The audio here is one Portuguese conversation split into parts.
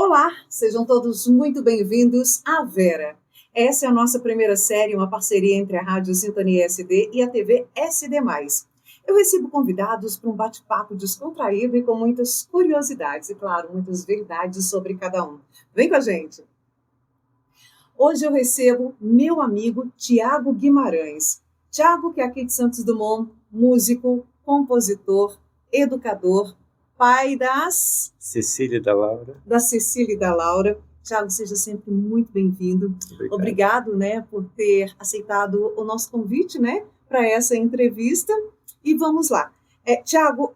Olá, sejam todos muito bem-vindos à Vera. Essa é a nossa primeira série, uma parceria entre a Rádio Sintonia SD e a TV SD+. Eu recebo convidados para um bate-papo descontraído e com muitas curiosidades e, claro, muitas verdades sobre cada um. Vem com a gente! Hoje eu recebo meu amigo Tiago Guimarães. Tiago, que é aqui de Santos Dumont, músico, compositor, educador, pai das... Cecília e da Laura. Da Cecília e da Laura. Tiago, seja sempre muito bem-vindo. Obrigado, por ter aceitado o nosso convite, para essa entrevista. E vamos lá. Tiago,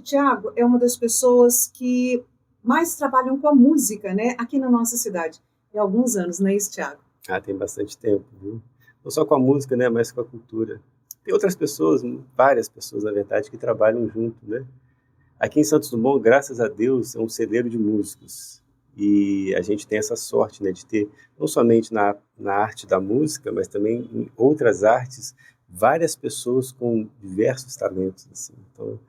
Tiago é uma das pessoas que mais trabalham com a música, aqui na nossa cidade. Há alguns anos, não é isso, Tiago? Tem bastante tempo, viu? Não só com a música, mas com a cultura. Tem outras pessoas, várias pessoas, na verdade, que trabalham junto, Aqui em Santos Dumont, graças a Deus, é um celeiro de músicos. E a gente tem essa sorte, de ter, não somente na arte da música, mas também em outras artes, várias pessoas com diversos talentos, assim. Então,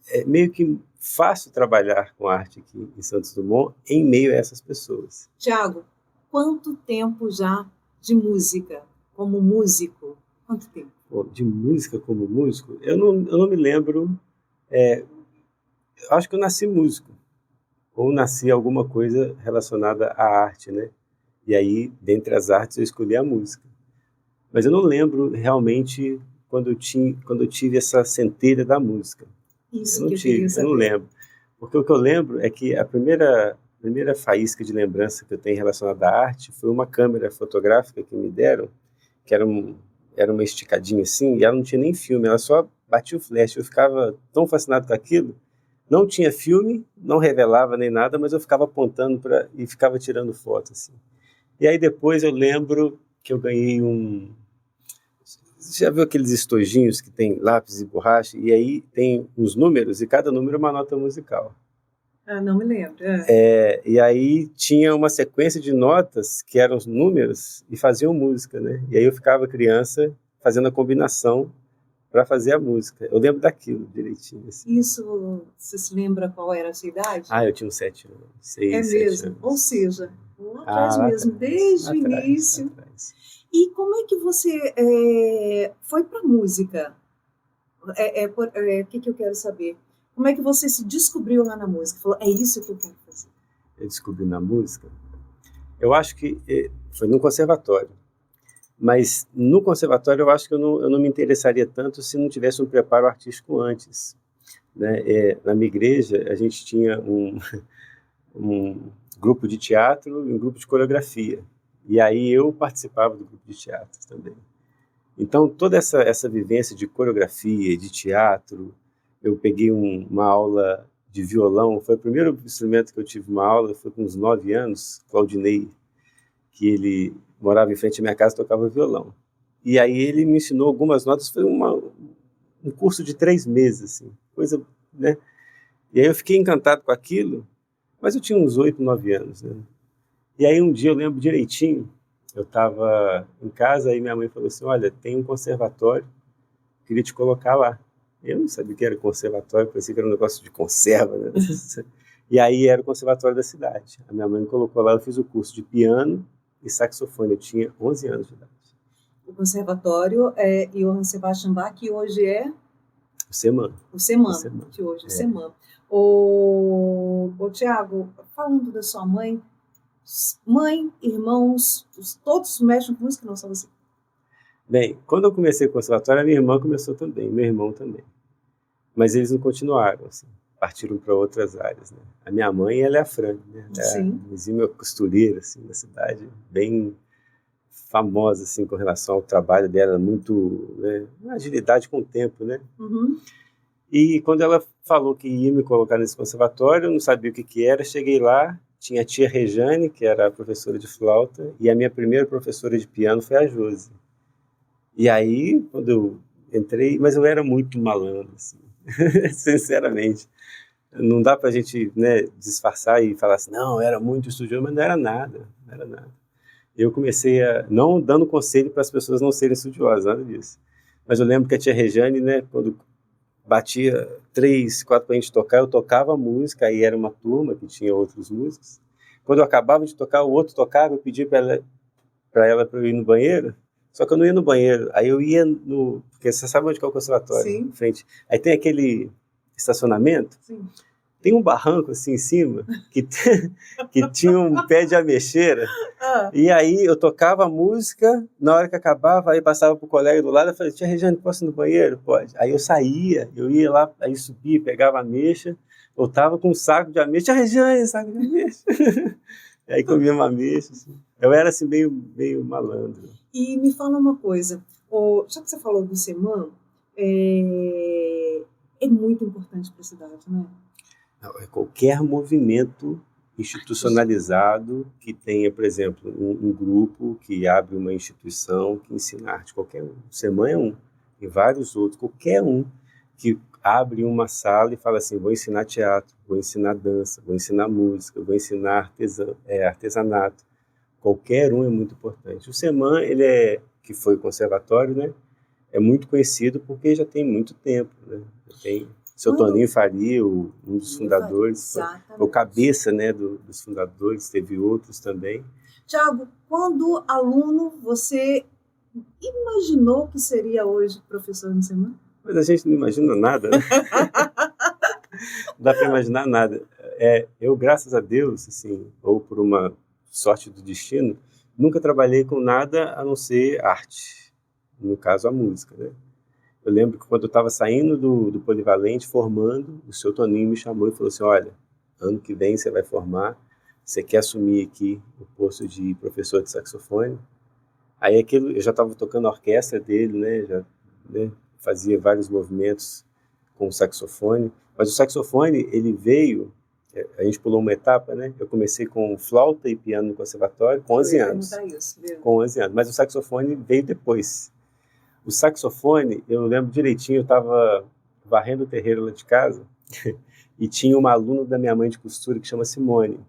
é meio que fácil trabalhar com arte aqui em Santos Dumont em meio a essas pessoas. Tiago, quanto tempo já de música, como músico? Quanto tempo? De música como músico? Eu não me lembro... acho que eu nasci músico, ou nasci alguma coisa relacionada à arte, E aí, dentre as artes, eu escolhi a música. Mas eu não lembro realmente quando eu tive essa centelha da música. Isso eu não que eu tive, queria saber. Eu não lembro. Porque o que eu lembro é que a primeira faísca de lembrança que eu tenho relacionada à arte foi uma câmera fotográfica que me deram, que era uma esticadinha assim, e ela não tinha nem filme, ela só batia o flash. Eu ficava tão fascinado com aquilo. Não tinha filme, não revelava nem nada, mas eu ficava apontando e ficava tirando foto, assim. E aí depois eu lembro que eu ganhei Você já viu aqueles estojinhos que tem lápis e borracha? E aí tem uns números, e cada número é uma nota musical. Não me lembro. E aí tinha uma sequência de notas que eram os números e faziam música, E aí eu ficava criança fazendo a combinação para fazer a música. Eu lembro daquilo direitinho. Assim. Isso, você se lembra qual era a sua idade? Eu tinha uns 7 anos. 6, 7 mesmo? anos. Ou seja, lá atrás lá mesmo, atrás, desde lá o atrás, início. lá atrás. E como é que você foi para a música? O que eu quero saber? Como é que você se descobriu lá na música? Falou, é isso que eu quero fazer. Eu descobri na música? Eu acho que foi no conservatório. Mas no conservatório eu acho que eu não me interessaria tanto se não tivesse um preparo artístico antes. Na minha igreja a gente tinha um grupo de teatro e um grupo de coreografia. E aí eu participava do grupo de teatro também. Então toda essa vivência de coreografia, de teatro, eu peguei uma aula de violão. Foi o primeiro instrumento que eu tive uma aula, foi com uns 9 anos, Claudinei, que ele morava em frente à minha casa e tocava violão. E aí ele me ensinou algumas notas, foi um curso de 3 meses, assim, coisa, E aí eu fiquei encantado com aquilo, mas eu tinha uns 8, 9 anos, E aí um dia eu lembro direitinho, eu estava em casa, aí minha mãe falou assim, olha, tem um conservatório, queria te colocar lá. Eu não sabia o que era conservatório, parecia que era um negócio de conserva, E aí era o conservatório da cidade. A minha mãe me colocou lá, eu fiz o curso de piano e saxofone, eu tinha 11 anos de idade. O conservatório é Johann Sebastian Bach, que hoje é? O SEMAN. Que hoje é o SEMAN. Ô, Tiago, falando da sua mãe, irmãos, todos mexem com música, não só você? Bem, quando eu comecei o conservatório, a minha irmã começou também, meu irmão também. Mas eles não continuaram, assim, partiram para outras áreas, A minha mãe, ela é a Fran, Sim. A exímia costureira, assim, da cidade, bem famosa, assim, com relação ao trabalho dela, muito, uma agilidade com o tempo, Uhum. E quando ela falou que ia me colocar nesse conservatório, eu não sabia o que era, cheguei lá, tinha a tia Rejane, que era a professora de flauta, e a minha primeira professora de piano foi a Josi. E aí, quando eu entrei, mas eu era muito malandro, assim, sinceramente. Não dá pra gente, disfarçar e falar assim, não, eu era muito estudioso, mas não era nada. Eu comecei não dando conselho para as pessoas não serem estudiosas, nada disso. Mas eu lembro que a tia Rejane, quando batia 3, 4 para a gente tocar, eu tocava música, aí era uma turma que tinha outros músicos, Quando eu acabava de tocar, o outro tocava, eu pedia para ela para eu ir no banheiro, só que eu não ia no banheiro. Aí eu ia no... Porque você sabe onde que é o conservatório? Sim. Em frente. Aí tem aquele estacionamento. Sim. Tem um barranco assim em cima, que tinha um pé de ameixeira. E aí eu tocava a música, na hora que acabava, aí passava pro colega do lado, eu falei, tia Regiane, posso ir no banheiro? Pode. Aí eu saía, eu ia lá, aí subia, pegava a ameixa, voltava com um saco de ameixa, tia Regiane, saco de ameixa. Aí comia uma ameixa, assim. Eu era assim, meio malandro. E me fala uma coisa, já que você falou do CEMAN, é muito importante para a cidade, né? Não, é qualquer movimento institucionalizado que tenha, por exemplo, um grupo que abre uma instituição que ensina arte, qualquer um. O CEMAN é um, e vários outros, qualquer um que abre uma sala e fala assim, vou ensinar teatro, vou ensinar dança, vou ensinar música, vou ensinar artesanato. Qualquer um é muito importante. O CEMAN, que foi conservatório, né, é muito conhecido porque já tem muito tempo, né? Tem seu Toninho Faria, um dos fundadores, o cabeça, né, dos fundadores, teve outros também. Tiago, quando aluno, você imaginou que seria hoje professor no CEMAN? Mas a gente não imagina nada, né? Não dá para imaginar nada. Eu, graças a Deus, assim, ou por uma sorte do destino, nunca trabalhei com nada a não ser arte, no caso a música, né? Eu lembro que quando eu estava saindo do Polivalente, formando, o seu Toninho me chamou e falou assim, olha, ano que vem você vai formar, você quer assumir aqui o posto de professor de saxofone? Aí eu já estava tocando a orquestra dele, né, né, fazia vários movimentos com o saxofone, mas o saxofone, ele veio, a gente pulou uma etapa, né, eu comecei com flauta e piano no conservatório com 11 anos. Com 11 anos, mas o saxofone veio depois. O saxofone, eu lembro direitinho, eu estava varrendo o terreiro lá de casa e tinha uma aluna da minha mãe de costura que chama Simone.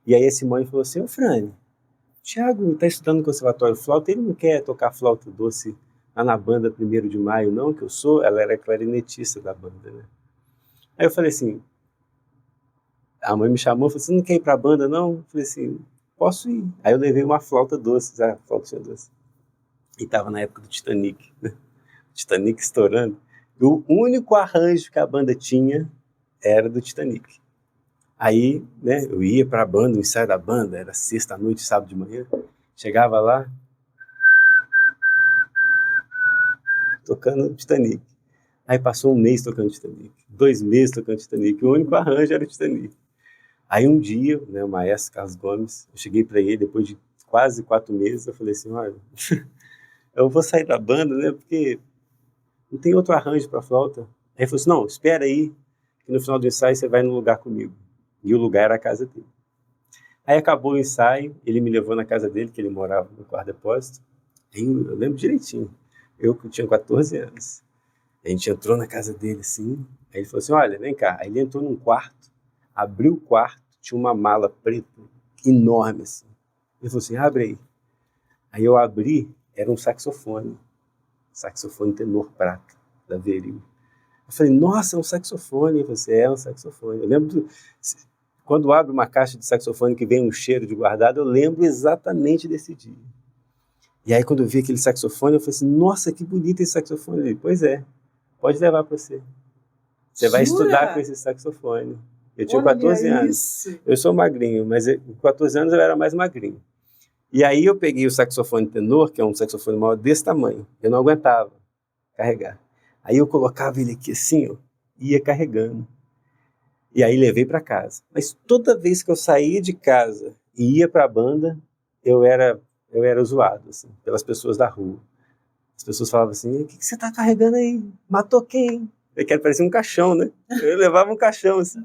E aí a Simone falou assim, ô Frane, o Thiago está estudando no conservatório flauta, ele não quer tocar flauta doce lá na banda 1º de Maio, não, que eu sou? Ela era clarinetista da banda, né? Aí eu falei assim, a mãe me chamou, falou, você não quer ir para a banda, não? Eu falei assim, posso ir. Aí eu levei uma flauta doce, a flautinha doce. E estava na época do Titanic, né? Titanic estourando. E o único arranjo que a banda tinha era do Titanic. Aí, né, eu ia para a banda, o ensaio da banda, era sexta-noite, sábado de manhã. Chegava lá, tocando Titanic. Aí passou um mês tocando Titanic, 2 meses tocando Titanic, o único arranjo era o Titanic. Aí um dia, né, o maestro Carlos Gomes, eu cheguei para ele, depois de quase 4 meses, eu falei assim, olha, eu vou sair da banda, né, porque não tem outro arranjo para flauta. Aí ele falou assim, não, espera aí, que no final do ensaio você vai no lugar comigo. E o lugar era a casa dele. Aí acabou o ensaio, ele me levou na casa dele, que ele morava no quarto depósito. Aí eu lembro direitinho, eu que tinha 14 anos. A gente entrou na casa dele assim, aí ele falou assim, olha, vem cá. Aí ele entrou num quarto, abriu o quarto, tinha uma mala preta, enorme assim. Ele falou assim, abre aí. Aí eu abri, era um saxofone tenor prata, da Veril. Eu falei, nossa, é um saxofone. Você é um saxofone. Eu lembro, quando abre uma caixa de saxofone que vem um cheiro de guardado, eu lembro exatamente desse dia. E aí quando eu vi aquele saxofone, eu falei assim, nossa, que bonito esse saxofone. Ele, pois é, pode levar para você. Você vai estudar com esse saxofone. Eu tinha 14 anos. Eu sou magrinho, mas com 14 anos eu era mais magrinho. E aí eu peguei o saxofone tenor, que é um saxofone maior desse tamanho. Eu não aguentava carregar. Aí eu colocava ele aqui assim, ó, ia carregando. E aí levei para casa. Mas toda vez que eu saía de casa e ia para a banda, eu era zoado, assim, pelas pessoas da rua. As pessoas falavam assim, o que você está carregando aí? Matou quem? Eu quero parecer um caixão, né? Eu levava um caixão, assim.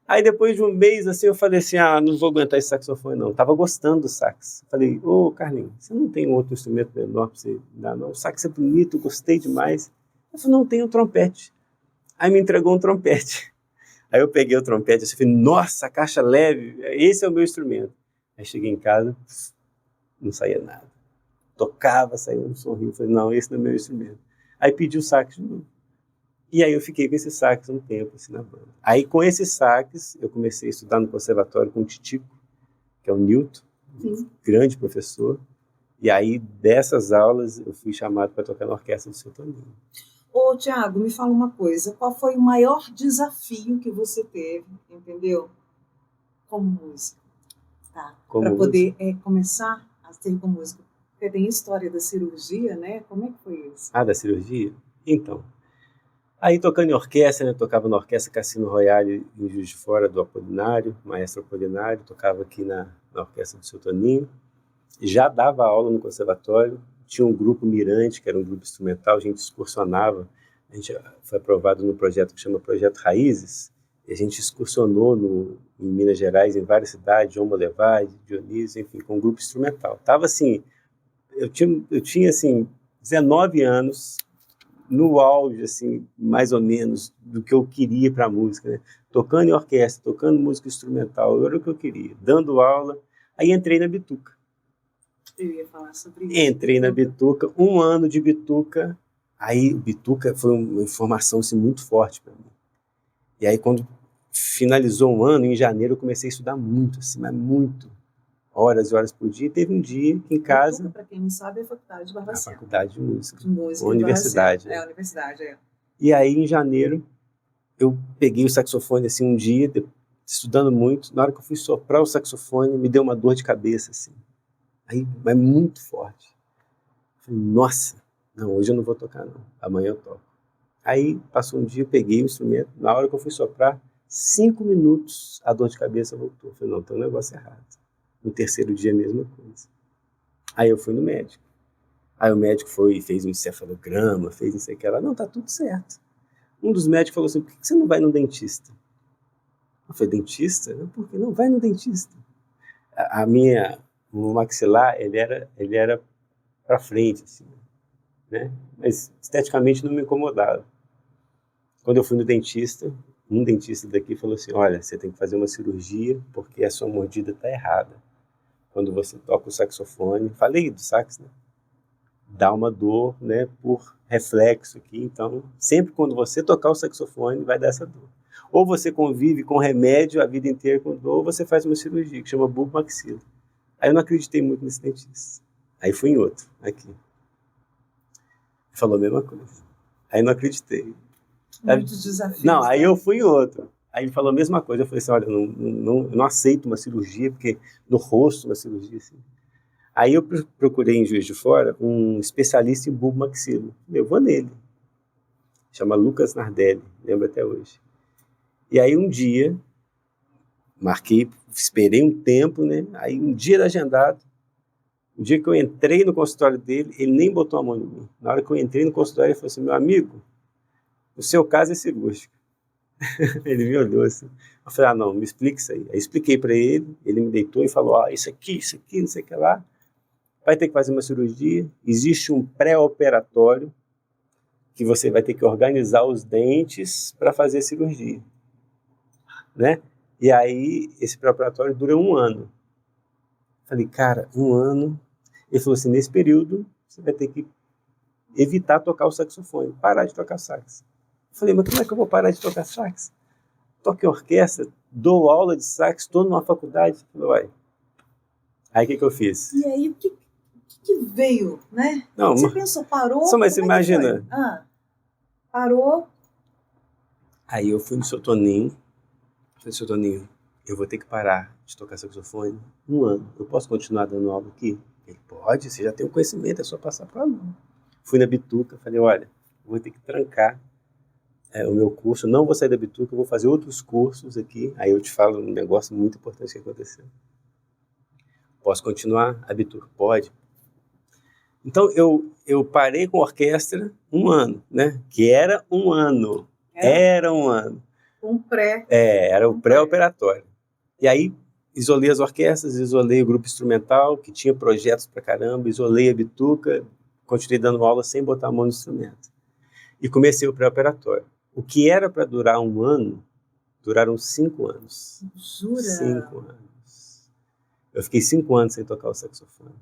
Aí depois de um mês, assim, eu falei assim, não vou aguentar esse saxofone, não. Tava gostando do sax. Falei, ô, Carlinhos, você não tem um outro instrumento menor pra você dar, não? O sax é bonito, gostei demais. Eu falei, não, tem um trompete. Aí me entregou um trompete. Aí eu peguei o trompete, assim, falei, nossa, caixa leve, esse é o meu instrumento. Aí cheguei em casa, não saía nada. Tocava, saía um sorriso. Falei, não, esse não é meu instrumento. Aí pedi o sax de novo. E aí eu fiquei com esse sax um tempo, assim, na banda. Aí com esse sax, eu comecei a estudar no conservatório com o Titico, que é o Newton, grande professor. E aí, dessas aulas, eu fui chamado para tocar na orquestra do Seu Toninho. Ô, Tiago, me fala uma coisa. Qual foi o maior desafio que você teve, entendeu? Como músico, tá? Para poder começar a ser com música. Porque tem história da cirurgia, né? Como é que foi isso? Ah, da cirurgia? Então, aí tocando em orquestra, né? Tocava na Orquestra Cassino Royale em Juiz de Fora, do Apolinário, maestro Apolinário, tocava aqui na Orquestra do Seu Toninho, já dava aula no conservatório, tinha um grupo Mirante, que era um grupo instrumental, a gente excursionava, a gente foi aprovado no projeto que chama Projeto Raízes, e a gente excursionou em Minas Gerais, em várias cidades, João Molevade, Dionísio, enfim, com um grupo instrumental. Tava assim, eu tinha assim, 19 anos, no auge, assim, mais ou menos, do que eu queria para a música, né? Tocando em orquestra, tocando música instrumental, era o que eu queria, dando aula. Aí entrei na Bituca. Eu ia falar sobre isso. Entrei na Bituca, 1 ano de Bituca. Aí, Bituca foi uma informação assim, muito forte para mim. E aí, quando finalizou 1 ano, em janeiro, eu comecei a estudar muito, assim, mas muito. Horas e horas por dia. Teve um dia que em casa... Para quem não sabe, é a Faculdade de Barbacena. A Faculdade de Música. De música. A universidade. É, a universidade, é. E aí, em janeiro, eu peguei o saxofone, assim, um dia, estudando muito. Na hora que eu fui soprar o saxofone, me deu uma dor de cabeça, assim. Aí, mas muito forte. Falei, nossa, não, hoje eu não vou tocar, não. Amanhã eu toco. Aí, passou um dia, eu peguei o instrumento. Na hora que eu fui soprar, 5 minutos, a dor de cabeça voltou. Falei, não, tem um negócio errado. No terceiro dia, a mesma coisa. Aí eu fui no médico. Aí o médico foi e fez um encefalograma, fez não sei o que lá. Não, tá tudo certo. Um dos médicos falou assim, por que você não vai no dentista? Eu falei, dentista? Não, por que não? Vai no dentista. O maxilar, ele era para frente, assim, né? Mas esteticamente não me incomodava. Quando eu fui no dentista, um dentista daqui falou assim, olha, você tem que fazer uma cirurgia porque a sua mordida está errada. Quando você toca o saxofone, falei do sax, né? Dá uma dor, né, por reflexo aqui, então sempre quando você tocar o saxofone vai dar essa dor. Ou você convive com remédio a vida inteira com dor, ou você faz uma cirurgia que chama bulbo maxila. Aí eu não acreditei muito nesse dentista. Aí fui em outro, aqui. Falou a mesma coisa. Aí não acreditei. Muitos desafios. Não, aí eu fui em outro. Aí ele falou a mesma coisa. Eu falei assim, olha, eu não aceito uma cirurgia, porque no rosto uma cirurgia assim. Aí eu procurei em Juiz de Fora um especialista em bulbo maxilo. Eu vou nele. Chama Lucas Nardelli, lembro até hoje. E aí um dia, marquei, esperei um tempo, né? Aí um dia era agendado. O dia que eu entrei no consultório dele, ele nem botou a mão em mim. Na hora que eu entrei no consultório, ele falou assim, meu amigo, o seu caso é cirúrgico. Ele me olhou assim. Eu falei, não, me explica isso aí. Aí expliquei para ele, ele me deitou e falou, isso aqui, não sei o que lá. Vai ter que fazer uma cirurgia, existe um pré-operatório que você vai ter que organizar os dentes para fazer a cirurgia, né? E aí, esse pré-operatório dura 1 ano. Falei, cara, 1 ano. Ele falou assim, nesse período, você vai ter que evitar tocar o saxofone, parar de tocar sax. Falei, mas como é que eu vou parar de tocar sax? Toco em orquestra, dou aula de sax, estou numa faculdade. Falei, uai. Aí o que eu fiz? E aí, o que veio, né? Não, você pensou, parou? Só, mas você imagina. Parou. Aí eu fui no Seu Toninho. Falei, Seu Toninho, eu vou ter que parar de tocar saxofone 1 ano. Eu posso continuar dando aula aqui? Ele, pode, você já tem o conhecimento, é só passar para aluno. Fui na Bituca, falei, olha, eu vou ter que trancar o meu curso, não vou sair da Bituca, eu vou fazer outros cursos aqui. Aí eu te falo um negócio muito importante que aconteceu. Posso continuar? A Bituca, pode. Então, eu parei com a orquestra 1 ano, né? Que era 1 ano. Era 1 ano. Um pré. Era o pré-operatório. E aí, isolei as orquestras, isolei o grupo instrumental, que tinha projetos pra caramba, isolei a Bituca, continuei dando aula sem botar a mão no instrumento. E comecei o pré-operatório. O que era para durar 1 ano, duraram 5 anos. Jura? 5 anos. Eu fiquei 5 anos sem tocar o saxofone.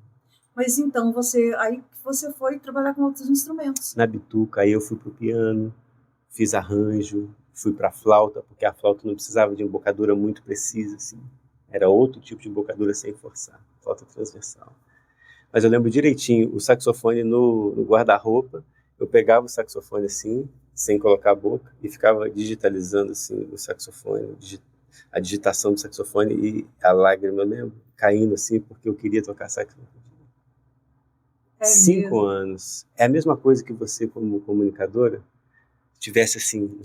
Mas então, você foi trabalhar com outros instrumentos. Na Bituca, aí eu fui pro piano, fiz arranjo, fui para a flauta, porque a flauta não precisava de embocadura muito precisa, assim. Era outro tipo de embocadura sem forçar, flauta transversal. Mas eu lembro direitinho, o saxofone no guarda-roupa, eu pegava o saxofone assim, sem colocar a boca, e ficava digitalizando assim o saxofone, a digitação do saxofone, e a lágrima, eu lembro, caindo assim, porque eu queria tocar saxofone. 5 anos. É a mesma coisa que você, como comunicadora, tivesse assim no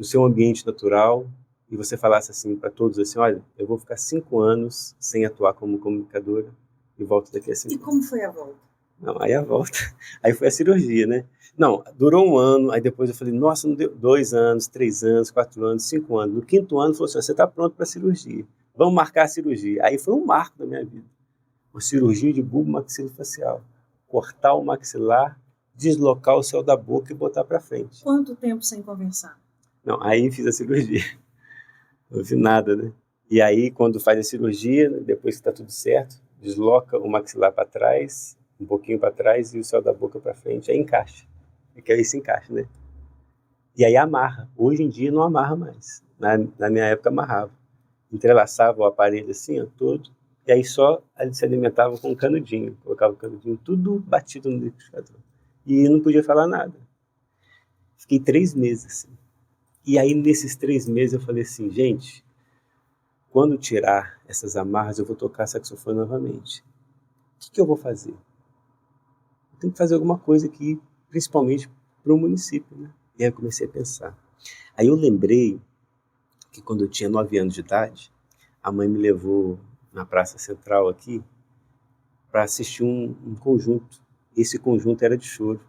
seu ambiente natural, e você falasse assim para todos assim, olha, eu vou ficar 5 anos sem atuar como comunicadora e volto daqui a 5 anos. E como foi a volta? Não, aí a volta, aí foi a cirurgia, né? Não, durou 1 ano, aí depois eu falei, nossa, não deu 2 anos, 3 anos, 4 anos, 5 anos. No 5º ano, falou assim, você está pronto para a cirurgia, vamos marcar a cirurgia. Aí foi um marco da minha vida, uma cirurgia de bulbo maxilofacial, cortar o maxilar, deslocar o céu da boca e botar para frente. Quanto tempo sem conversar? Não, aí fiz a cirurgia, não vi nada, né? E aí, quando faz a cirurgia, depois que está tudo certo, desloca o maxilar para trás, um pouquinho para trás e o céu da boca para frente, aí encaixa. É que aí se encaixa, né? E aí amarra. Hoje em dia não amarra mais. Na minha época amarrava. Entrelaçava o aparelho assim, ó, todo, e aí só ele se alimentava com um canudinho. Colocava o canudinho tudo batido no liquidificador. E não podia falar nada. Fiquei 3 meses assim. E aí nesses 3 meses eu falei assim, gente, quando tirar essas amarras eu vou tocar saxofone novamente. O que eu vou fazer? Tem que fazer alguma coisa aqui, principalmente para o município, né? E aí eu comecei a pensar. Aí eu lembrei que quando eu tinha 9 anos de idade, a mãe me levou na Praça Central aqui para assistir um conjunto. Esse conjunto era de choro.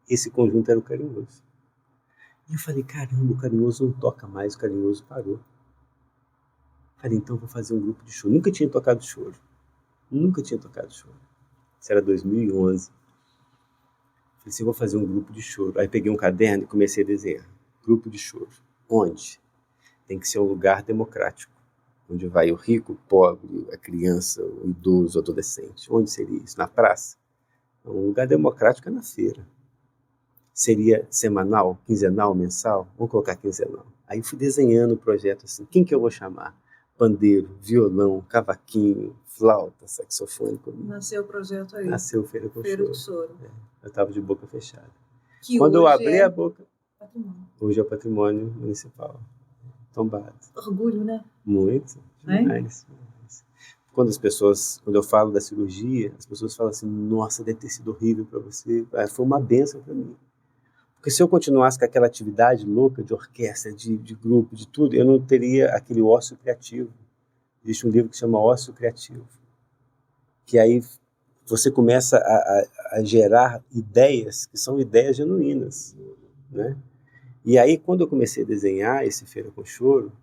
Esse conjunto era o Carinhoso. E eu falei, caramba, o Carinhoso não toca mais, o Carinhoso parou. Falei, então vou fazer um grupo de choro. Nunca tinha tocado choro. Nunca tinha tocado choro. Isso era 2011. Falei assim, vou fazer um grupo de choro. Aí peguei um caderno e comecei a desenhar. Grupo de choro. Onde? Tem que ser um lugar democrático. Onde vai o rico, o pobre, a criança, o idoso, o adolescente. Onde seria isso? Na praça? Um lugar democrático é na feira. Seria semanal, quinzenal, mensal? Vamos colocar quinzenal. Aí fui desenhando o projeto assim. Quem que eu vou chamar? Pandeiro, violão, cavaquinho, flauta, saxofone. Nasceu o projeto aí. Nasceu Feira com Feira Choro. do Choro. Eu estava de boca fechada. Que quando eu abri é a boca... patrimônio. Hoje é patrimônio municipal. Tombado. Orgulho, né? Muito. Demais. Quando eu falo da cirurgia, as pessoas falam assim, nossa, deve ter sido horrível para você. Foi uma bênção para mim. Porque se eu continuasse com aquela atividade louca de orquestra, de grupo, de tudo, eu não teria aquele ócio criativo. Existe um livro que se chama Ócio Criativo. Que aí você começa a gerar ideias que são ideias genuínas, né? E aí, quando eu comecei a desenhar esse Feira com Choro,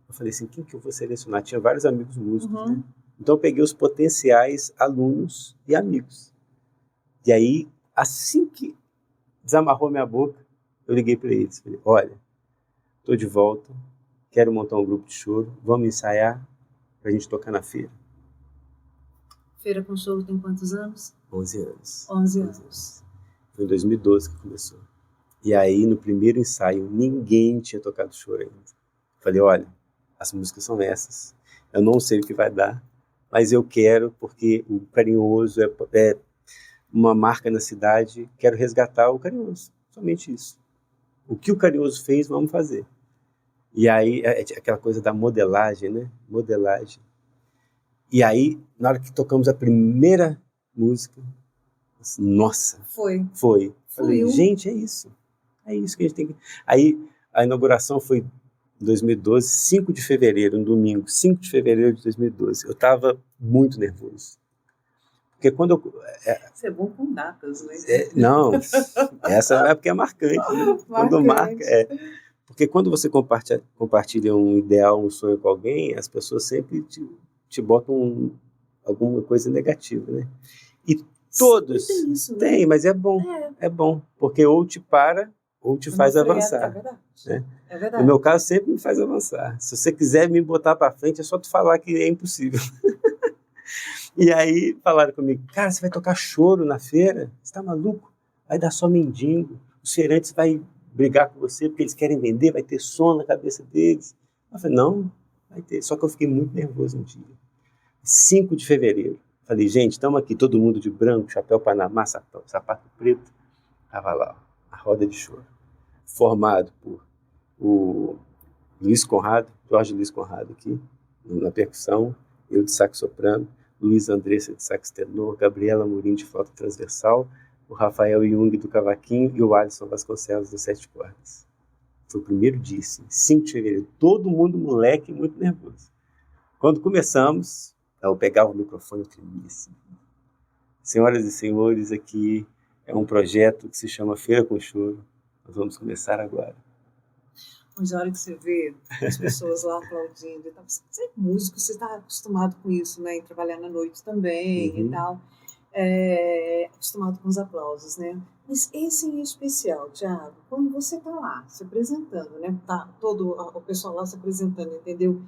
eu falei assim, quem que eu vou selecionar? Tinha vários amigos músicos, né? Então eu peguei os potenciais alunos e amigos. E aí, assim que desamarrou minha boca, eu liguei para eles. Falei, olha, estou de volta, quero montar um grupo de choro, vamos ensaiar para a gente tocar na feira. Feira com Choro tem quantos anos? 11 anos. 11 anos. Foi em 2012 que começou. E aí, no primeiro ensaio, ninguém tinha tocado choro ainda. Falei, olha, as músicas são essas. Eu não sei o que vai dar, mas eu quero, porque o Carinhoso é uma marca na cidade, quero resgatar o Carinhoso. Somente isso. O que o Carinhoso fez, vamos fazer. E aí, é aquela coisa da modelagem, né? Modelagem. E aí, na hora que tocamos a primeira música, nossa. Foi. Falei, gente, é isso. É isso que a gente tem que... Aí, a inauguração foi em 2012, 5 de fevereiro, um domingo, 5 de fevereiro de 2012. Eu estava muito nervoso. Porque quando eu... Isso é bom com datas, né? Não, essa é porque é marcante, né? Quando marca, Porque quando você compartilha um ideal, um sonho com alguém, as pessoas sempre te botam alguma coisa negativa, né? E todos... Tem isso, né? Tem, mas é bom. É bom, porque ou te para... ou te faz avançar. É verdade. Né? É verdade. No meu caso, sempre me faz avançar. Se você quiser me botar para frente, é só tu falar que é impossível. E aí falaram comigo, cara, você vai tocar choro na feira? Você tá maluco? Vai dar só mendigo. Os feirantes vai brigar com você porque eles querem vender, vai ter som na cabeça deles. Eu falei, não, vai ter. Só que eu fiquei muito nervoso um dia. 5 de fevereiro. Falei, gente, estamos aqui, todo mundo de branco, chapéu panamá, sapato preto. Estava lá, ó, a roda de choro. Formado por o Luiz Conrado, Jorge Luiz Conrado aqui, na percussão, eu de sax soprano, Luiz Andressa de sax tenor, Gabriela Amorim de flauta transversal, o Rafael Jung do cavaquinho e o Alisson Vasconcelos dos 7 cordas. Foi o primeiro dia, assim, 5 de fevereiro, todo mundo moleque, muito nervoso. Quando começamos, eu pegava o microfone e tremia assim. Senhoras e senhores, aqui é um projeto que se chama Feira com Choro. Nós vamos começar agora. Mas a hora que você vê as pessoas lá aplaudindo, você é músico, você está acostumado com isso, né? Em trabalhar na noite também e tal. Acostumado com os aplausos, né? Mas esse em especial, Thiago, quando você está lá se apresentando, né? Tá todo o pessoal lá se apresentando, entendeu?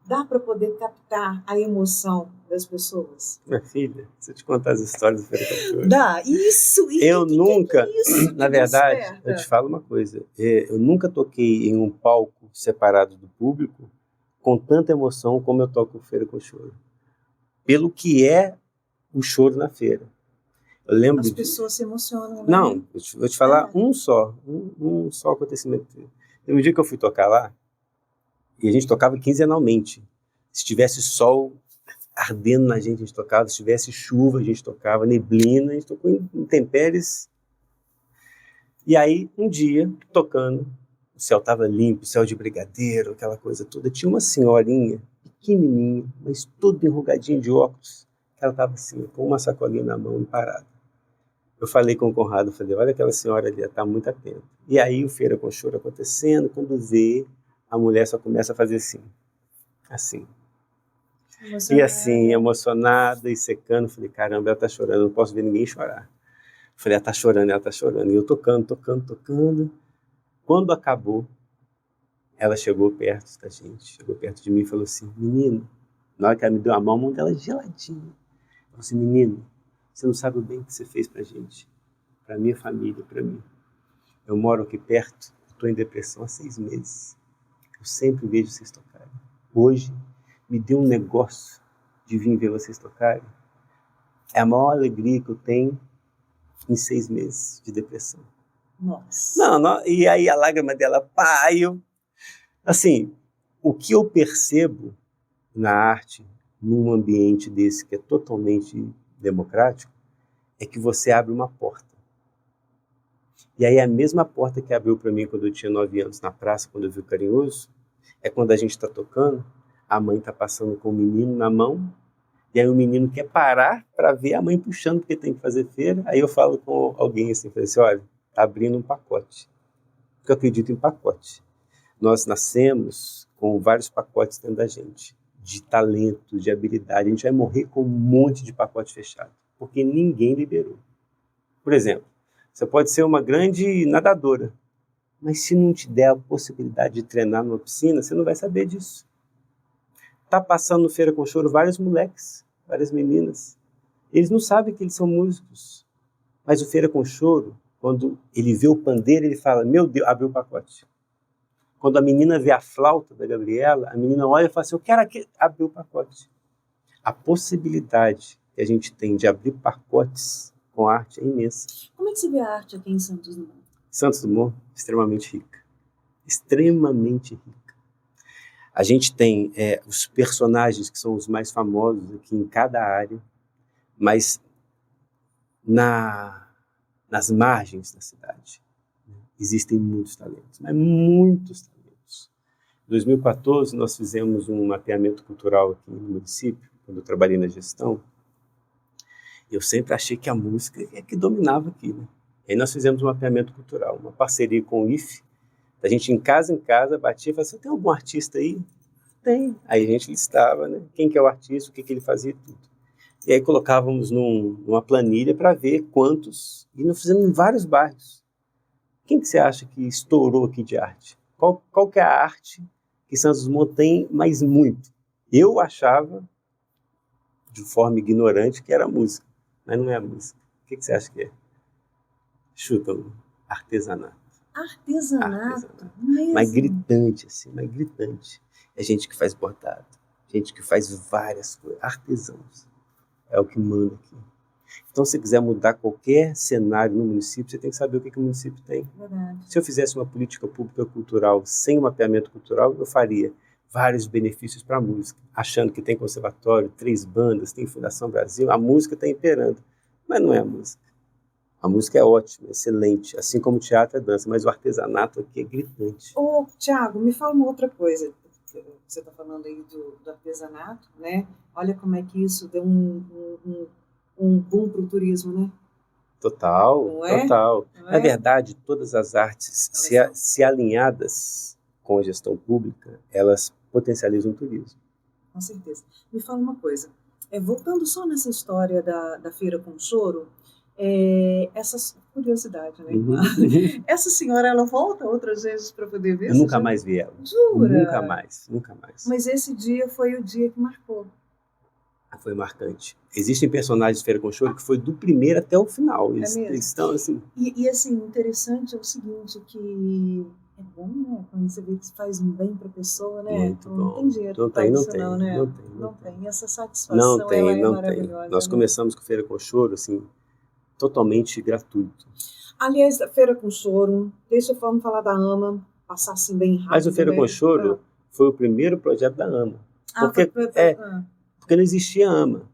Dá para poder captar a emoção das pessoas? Minha filha, se eu te contar as histórias do Feira com Choro. Dá, isso! Eu nunca, isso na verdade, eu te falo uma coisa, eu nunca toquei em um palco separado do público com tanta emoção como eu toco Feira com Choro. Pelo que é o choro na feira. Eu lembro as pessoas se emocionam, né? Não, eu vou te falar um só acontecimento. Tem um dia que eu fui tocar lá, e a gente tocava quinzenalmente. Se tivesse sol ardendo na gente, a gente tocava. Se tivesse chuva, a gente tocava. Neblina, a gente tocou em intempéries. E aí, um dia, tocando, o céu estava limpo, céu de brigadeiro, aquela coisa toda. Tinha uma senhorinha, pequenininha, mas toda enrugadinha de óculos. Ela estava assim, com uma sacolinha na mão e parada. Eu falei com o Conrado, falei, olha aquela senhora ali, está muito atenta. E aí o Feira com Choro acontecendo, quando vê, a mulher só começa a fazer assim. E assim, emocionada e secando, falei, caramba, ela está chorando, não posso ver ninguém chorar. Falei, ela está chorando. E eu tocando. Quando acabou, ela chegou perto da gente, chegou perto de mim e falou assim, menino, na hora que ela me deu a mão dela geladinha. Falou assim, menino, você não sabe o bem que você fez pra gente, pra minha família, pra mim. Eu moro aqui perto, estou em depressão há 6 meses. Eu sempre vejo vocês tocarem. Hoje, me deu um negócio de vir ver vocês tocarem. É a maior alegria que eu tenho em 6 meses de depressão. Nossa. Não, e aí a lágrima dela, assim, o que eu percebo na arte, num ambiente desse que é totalmente democrático, é que você abre uma porta. E aí a mesma porta que abriu para mim quando eu tinha 9 anos na praça, quando eu vi o Carinhoso, é quando a gente está tocando, a mãe está passando com o menino na mão, e aí o menino quer parar para ver a mãe puxando porque tem que fazer feira. Aí eu falo com alguém assim, falei assim, olha, está abrindo um pacote. Porque eu acredito em pacote. Nós nascemos com vários pacotes dentro da gente, de talento, de habilidade. A gente vai morrer com um monte de pacote fechado, porque ninguém liberou. Por exemplo, você pode ser uma grande nadadora, mas se não te der a possibilidade de treinar numa piscina, você não vai saber disso. Tá passando no Feira com Choro vários moleques, várias meninas. Eles não sabem que eles são músicos. Mas o Feira com Choro, quando ele vê o pandeiro, ele fala, meu Deus, abriu o pacote. Quando a menina vê a flauta da Gabriela, a menina olha e fala assim, eu quero abrir o pacote. A possibilidade que a gente tem de abrir pacotes com arte é imensa. Como é que você vê a arte aqui em Santos Dumont? Santos Dumont, extremamente rica. Extremamente rica. A gente tem os personagens que são os mais famosos aqui em cada área, mas nas margens da cidade existem muitos talentos, mas muitos talentos. Em 2014, nós fizemos um mapeamento cultural aqui no município, quando eu trabalhei na gestão. Eu sempre achei que a música é que dominava aqui, né? E aí nós fizemos um mapeamento cultural, uma parceria com o IFE. A gente em casa batia e falava assim, tem algum artista aí? Tem. Aí a gente listava, né? Quem que é o artista, o que ele fazia e tudo. E aí colocávamos numa planilha para ver quantos, e nós fizemos em vários bairros. Quem que você acha que estourou aqui de arte? Qual que é a arte que Santos Dumont tem, mas muito? Eu achava, de forma ignorante, que era música, mas não é a música. O que você acha que é? Chuta, artesanato. Artesanato, mesmo. Mas gritante, assim, mas gritante. É gente que faz bordado, gente que faz várias coisas, artesãos. É o que manda aqui. Então, se quiser mudar qualquer cenário no município, você tem que saber o que o município tem. Verdade. Se eu fizesse uma política pública cultural sem um mapeamento cultural, eu faria vários benefícios para a música, achando que tem conservatório, 3 bandas, tem Fundação Brasil, a música está imperando. Mas não é a música. A música é ótima, excelente, assim como o teatro é dança, mas o artesanato aqui é gritante. Ô, Tiago, me fala uma outra coisa. Você está falando aí do artesanato, né? Olha como é que isso deu um boom para o turismo, né? Total, Não é? total. Não é? Na verdade, todas as artes, se alinhadas com a gestão pública, elas potencializam o turismo. Com certeza. Me fala uma coisa. Voltando só nessa história da Feira com Choro, essa curiosidade, né? Uhum. Essa senhora, ela volta outras vezes para poder ver? Eu nunca mais vi ela. Jura? Nunca mais, nunca mais. Mas esse dia foi o dia que marcou. Foi marcante. Existem personagens de Feira com Choro que foi do primeiro até o final. Eles estão assim. E assim, interessante é o seguinte, que é bom, né? Quando você vê que faz um bem para a pessoa, né? Muito não bom. tem dinheiro Não para tem, isso, não tem, não, né? não tem. E essa satisfação, não tem, ela é não maravilhosa. tem. Nós né? começamos com Feira com Choro, assim, totalmente gratuito. Aliás, a Feira com Choro, deixa eu falar da AMA, passar assim bem rápido. Mas o Feira com Choro foi o primeiro projeto da AMA. Porque não existia AMA.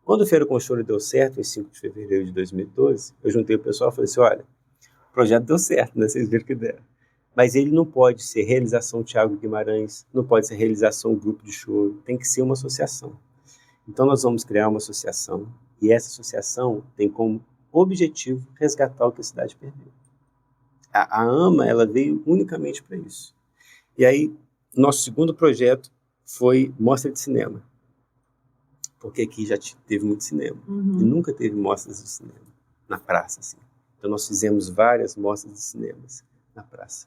Quando o Feira com Choro deu certo, em 5 de fevereiro de 2012, eu juntei o pessoal e falei assim, olha, o projeto deu certo, né? Vocês viram que deram. Mas ele não pode ser realização Thiago Guimarães, não pode ser realização Grupo de Choro, tem que ser uma associação. Então nós vamos criar uma associação, e essa associação tem como objetivo resgatar o que a cidade perdeu. A AMA, ela veio unicamente para isso. E aí, nosso segundo projeto foi Mostra de Cinema. Porque aqui já teve muito cinema. Uhum. E nunca teve mostras de cinema na praça, assim. Então nós fizemos várias mostras de cinemas na praça.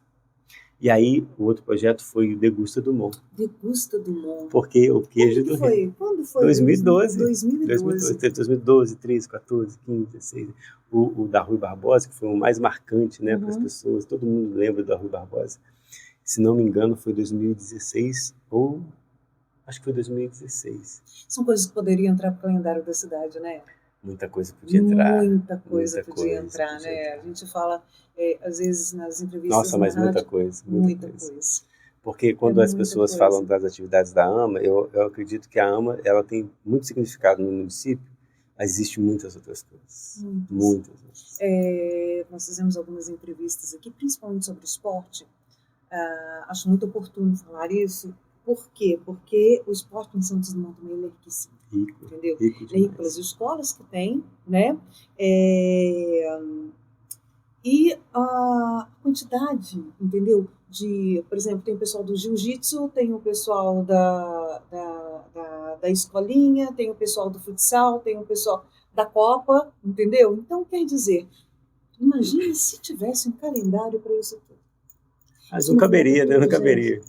E aí o outro projeto foi o Degusta Dumont. Degusta Dumont. Porque o queijo do Rio. Quando foi? 2012. 2012. Teve 2012, 13, 14, 15, 16. O da Rui Barbosa, que foi o mais marcante, né, para as pessoas. Todo mundo lembra da Rui Barbosa. Se não me engano, foi 2016 ou... Acho que foi 2016. São coisas que poderiam entrar para o calendário da cidade, né? Muita coisa podia entrar. Muita coisa podia entrar, né? A gente fala, às vezes, nas entrevistas. Nossa, mas muita coisa. Muita coisa. Porque quando as pessoas falam das atividades da AMA, eu acredito que a AMA ela tem muito significado no município, mas existem muitas outras coisas. Muitas outras. Nós fizemos algumas entrevistas aqui, principalmente sobre esporte. Acho muito oportuno falar isso. Por quê? Porque o esporte em Santos Dumont também é riquíssimo. Rico, entendeu? Rico rico pelas escolas que tem, né? E a quantidade, entendeu? Por exemplo, tem o pessoal do jiu-jitsu, tem o pessoal da escolinha, tem o pessoal do futsal, tem o pessoal da Copa, entendeu? Então, quer dizer, imagine se tivesse um calendário para isso tudo. Mas não caberia, né? Não caberia.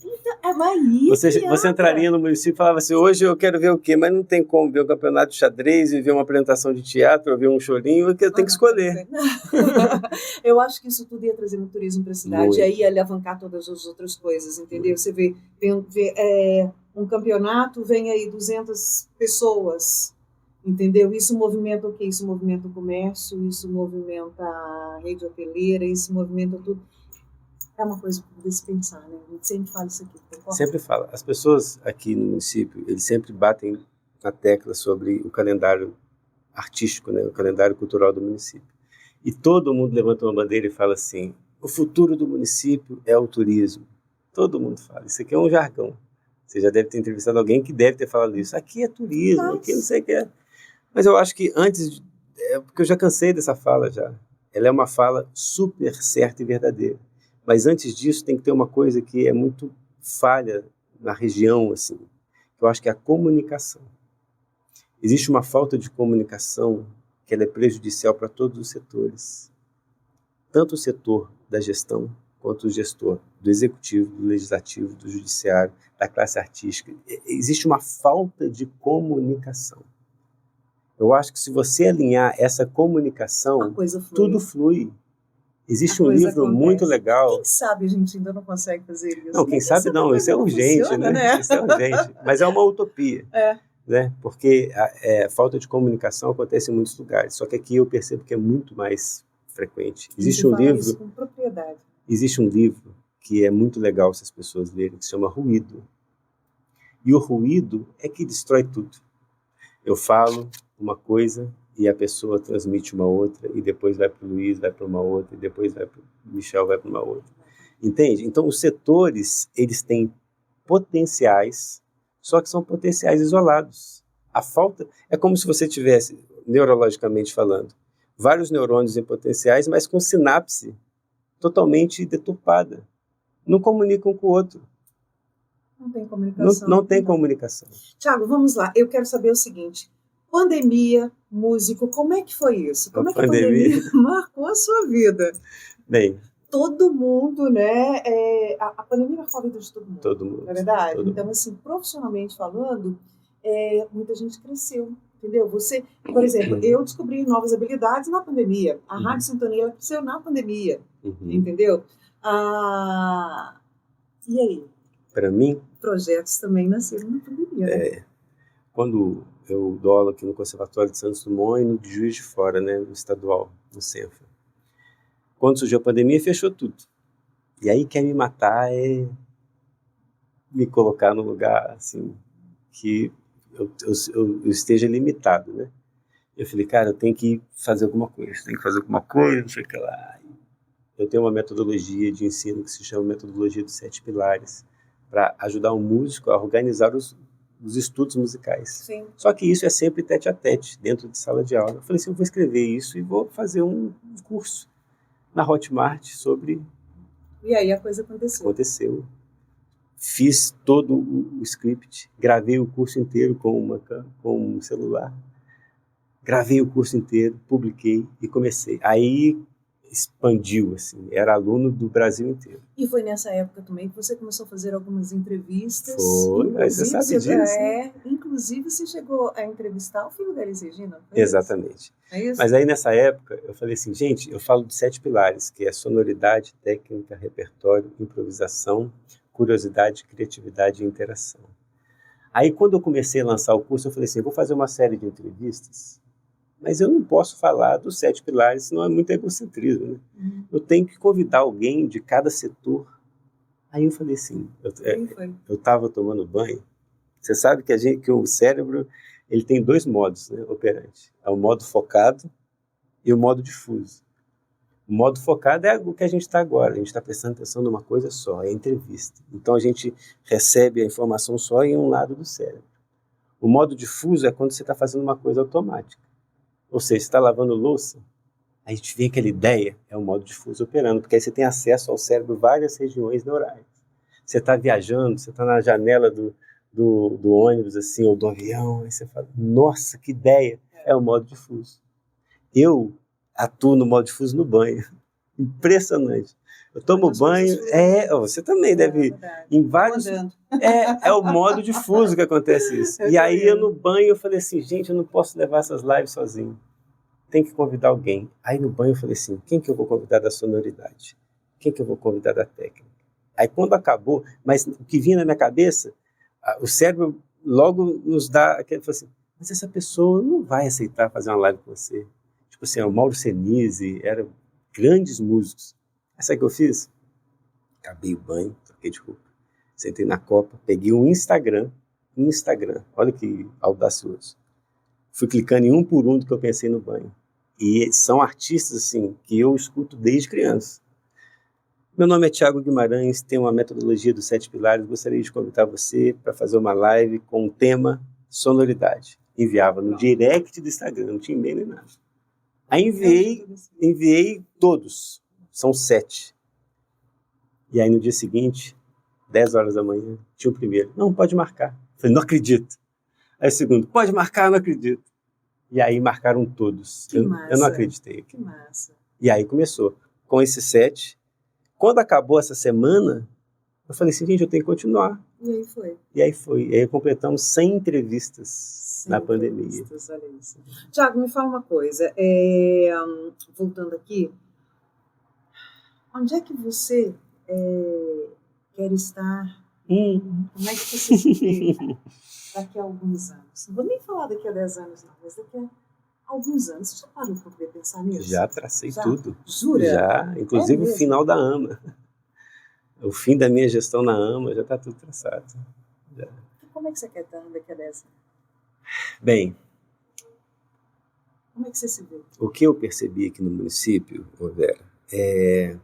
Você entraria no município e falava assim, hoje eu quero ver o quê? Mas não tem como ver um campeonato de xadrez, e ver uma apresentação de teatro, ou ver um chorinho, eu tenho que escolher. Eu acho que isso tudo ia trazer muito turismo para a cidade, muito. E aí ia alavancar todas as outras coisas, entendeu? Muito. Você vê um campeonato, vem aí 200 pessoas, entendeu? Isso movimenta o quê? Isso movimenta o comércio, isso movimenta a rede hoteleira, isso movimenta tudo. É uma coisa para se pensar, né? A gente sempre fala isso aqui. Concorda? Sempre fala. As pessoas aqui no município, eles sempre batem na tecla sobre o calendário artístico, né? O calendário cultural do município. E todo mundo levanta uma bandeira e fala assim, o futuro do município é o turismo. Todo mundo fala. Isso aqui é um jargão. Você já deve ter entrevistado alguém que deve ter falado isso. Aqui é turismo, Nossa. Aqui não sei o que é. Mas eu acho que antes... porque eu já cansei dessa fala já. Ela é uma fala super certa e verdadeira. Mas antes disso tem que ter uma coisa que é muito falha na região, assim, que eu acho que é a comunicação. Existe uma falta de comunicação que ela é prejudicial para todos os setores. Tanto o setor da gestão, quanto o gestor do executivo, do legislativo, do judiciário, da classe artística. Existe uma falta de comunicação. Eu acho que se você alinhar essa comunicação, tudo flui. Existe um livro muito legal. Quem sabe a gente ainda não consegue fazer isso? Não, quem sabe não, isso é urgente, funciona, né? Isso é urgente, mas é uma utopia. Né? Porque a falta de comunicação acontece em muitos lugares, só que aqui eu percebo que é muito mais frequente. Existe um livro, isso com propriedade. Existe um livro que é muito legal se as pessoas lerem, que se chama Ruído. E o ruído é que destrói tudo. Eu falo uma coisa e a pessoa transmite uma outra, e depois vai para o Luiz, vai para uma outra, e depois vai para o Michel, vai para uma outra. Entende? Então os setores, eles têm potenciais, só que são potenciais isolados. A falta é como se você tivesse, neurologicamente falando, vários neurônios em potenciais, mas com sinapse totalmente deturpada. Não comunicam um com o outro. Não tem comunicação. Não tem comunicação. Tiago, vamos lá. Eu quero saber o seguinte. Pandemia, músico, como é que foi isso? Como é que a pandemia marcou a sua vida? Bem... Todo mundo, né? A pandemia marcou a vida de todo mundo. Todo mundo. Não é verdade? Então, assim, profissionalmente falando, muita gente cresceu, entendeu? Você, por exemplo, eu descobri novas habilidades na pandemia. A Rádio Sintonia, ela cresceu na pandemia, entendeu? E aí? Para mim... Projetos também nasceram na pandemia, né? Quando eu dou aula aqui no Conservatório de Santos Dumont e no de Juiz de Fora, né, no estadual, no Senfa. Quando surgiu a pandemia, fechou tudo. E aí quer me matar é me colocar no lugar, assim, que eu esteja limitado, né? Eu falei, cara, eu tenho que fazer alguma coisa, não sei o que lá. Eu tenho uma metodologia de ensino que se chama Metodologia dos 7 Pilares, para ajudar um músico a organizar os estudos musicais. Sim. Só que isso é sempre tete a tete, dentro de sala de aula. Eu falei assim, eu vou escrever isso e vou fazer um curso na Hotmart sobre... E aí a coisa aconteceu. Aconteceu. Fiz todo o script, gravei o curso inteiro com um celular, gravei o curso inteiro, publiquei e comecei. Aí expandiu, assim, era aluno do Brasil inteiro. E foi nessa época também que você começou a fazer algumas entrevistas. Foi, mas você sabe disso. Inclusive você chegou a entrevistar o filho da Elis Regina. Exatamente. É isso? Mas aí nessa época eu falei assim, gente, eu falo de 7 pilares, que é sonoridade, técnica, repertório, improvisação, curiosidade, criatividade e interação. Aí quando eu comecei a lançar o curso, eu falei assim, eu vou fazer uma série de entrevistas, mas eu não posso falar dos 7 pilares, senão é muito egocentrismo, né? Eu tenho que convidar alguém de cada setor. Aí eu falei assim, eu estava tomando banho. Você sabe que o cérebro ele tem 2 modos, né, operantes. É o modo focado e o modo difuso. O modo focado é o que a gente está agora. A gente está prestando atenção numa coisa só, é a entrevista. Então a gente recebe a informação só em um lado do cérebro. O modo difuso é quando você está fazendo uma coisa automática. Ou seja, você está lavando louça, a gente vê aquela ideia, é o modo difuso operando, porque aí você tem acesso ao cérebro, várias regiões neurais. Você está viajando, você está na janela do ônibus, assim, ou do avião, aí você fala, nossa, que ideia, é o modo difuso. Eu atuo no modo difuso no banho, impressionante. Eu tomo banho, você também deve, em vários... É o modo difuso que acontece isso. E aí eu no banho, eu falei assim, gente, eu não posso levar essas lives sozinho. Tem que convidar alguém. Aí no banho eu falei assim, quem que eu vou convidar da sonoridade? Quem que eu vou convidar da técnica? Aí quando acabou, mas o que vinha na minha cabeça, o cérebro logo nos dá, aquele falou assim, mas essa pessoa não vai aceitar fazer uma live com você. Tipo assim, o Mauro Senise, eram grandes músicos. Aí sabe o que eu fiz? Acabei o banho, troquei de roupa, sentei na copa, peguei um Instagram, olha que audacioso. Fui clicando em um por um do que eu pensei no banho. E são artistas assim que eu escuto desde criança. Meu nome é Thiago Guimarães, tenho uma metodologia dos 7 pilares, gostaria de convidar você para fazer uma live com o tema sonoridade. Enviava no direct do Instagram, não tinha e-mail nem nada. Aí enviei todos, são 7. E aí no dia seguinte, 10 horas da manhã, tinha o primeiro, não, pode marcar. Eu falei, não acredito. Aí o segundo, pode marcar, não acredito. E aí marcaram todos. Eu não acreditei. Que massa. E aí começou, com esses 7. Quando acabou essa semana, eu falei assim, gente, eu tenho que continuar. E aí foi. E aí completamos 100 entrevistas na pandemia. Olha isso. Tiago, me fala uma coisa. Voltando aqui, Onde é que você quer estar? Como é que você se vê daqui a alguns anos? Não vou nem falar daqui a 10 anos, não, mas daqui a alguns anos. Você já parou para poder pensar nisso? Já tracei tudo. Jura? Já, inclusive o final da AMA. O fim da minha gestão na AMA já está tudo traçado. Já. E como é que você quer estar daqui a 10 anos? Bem, como é que você se vê? O que eu percebi aqui no município, Vera, é